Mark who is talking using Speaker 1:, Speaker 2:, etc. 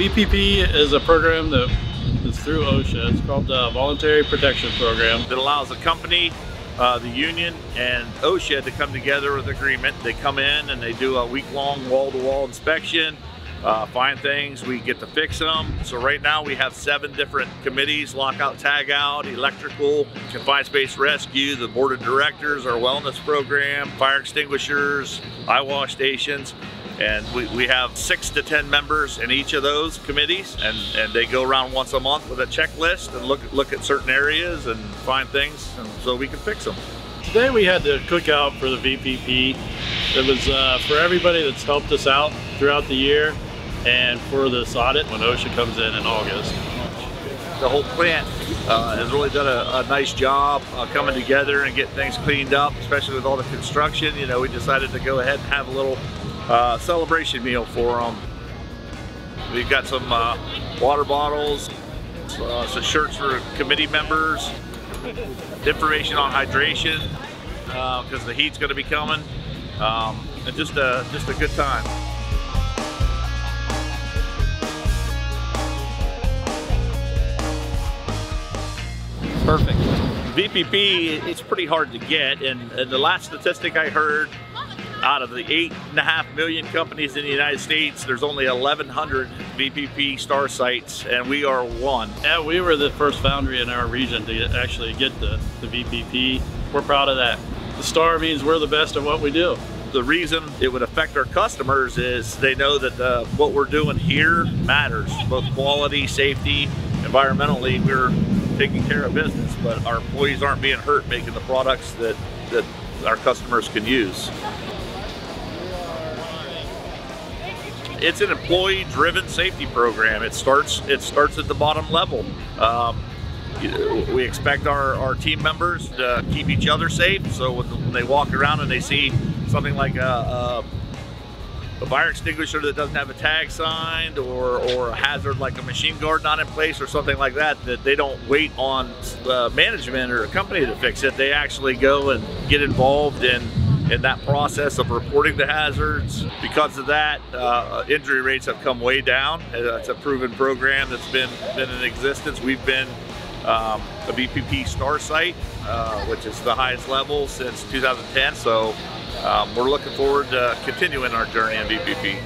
Speaker 1: VPP is a program that is through OSHA. It's called the Voluntary Protection Program.
Speaker 2: That allows the company, the union, and OSHA to come together with agreement. They come in and they do a week-long wall-to-wall inspection, find things, we get to fix them. So right now we have 7 different committees: lockout, tagout, electrical, confined space rescue, the board of directors, our wellness program, fire extinguishers, eye wash stations. And we have 6 to 10 members in each of those committees, and they go around once a month with a checklist and look at certain areas and find things, and so we can fix them.
Speaker 1: Today we had the cookout for the VPP. It was for everybody that's helped us out throughout the year, and for this audit when OSHA comes in August.
Speaker 2: The whole plant has really done a nice job coming together and getting things cleaned up, especially with all the construction. You know, we decided to go ahead and have a little celebration meal for them. We've got some water bottles, some shirts for committee members, information on hydration because the heat's going to be coming, and just a good time.
Speaker 3: Perfect.
Speaker 2: VPP, it's pretty hard to get, and the last statistic I heard, out of the 8.5 million companies in the United States, there's only 1,100 VPP Star sites, and we are one.
Speaker 1: Yeah, we were the first foundry in our region to actually get the VPP. We're proud of that. The Star means we're the best at what we do.
Speaker 2: The reason it would affect our customers is they know that what we're doing here matters, both quality, safety, environmentally. We're taking care of business, but our employees aren't being hurt making the products that our customers can use. It's an employee-driven safety program. It starts at the bottom level. We expect our team members to keep each other safe. So when they walk around and they see something like a fire extinguisher that doesn't have a tag signed, or a hazard like a machine guard not in place or something like that, that they don't wait on management or a company to fix it. They actually go and get involved in that process of reporting the hazards. Because of that, injury rates have come way down. It's a proven program that's been in existence. We've been a VPP Star site, which is the highest level since 2010. So we're looking forward to continuing our journey in VPP.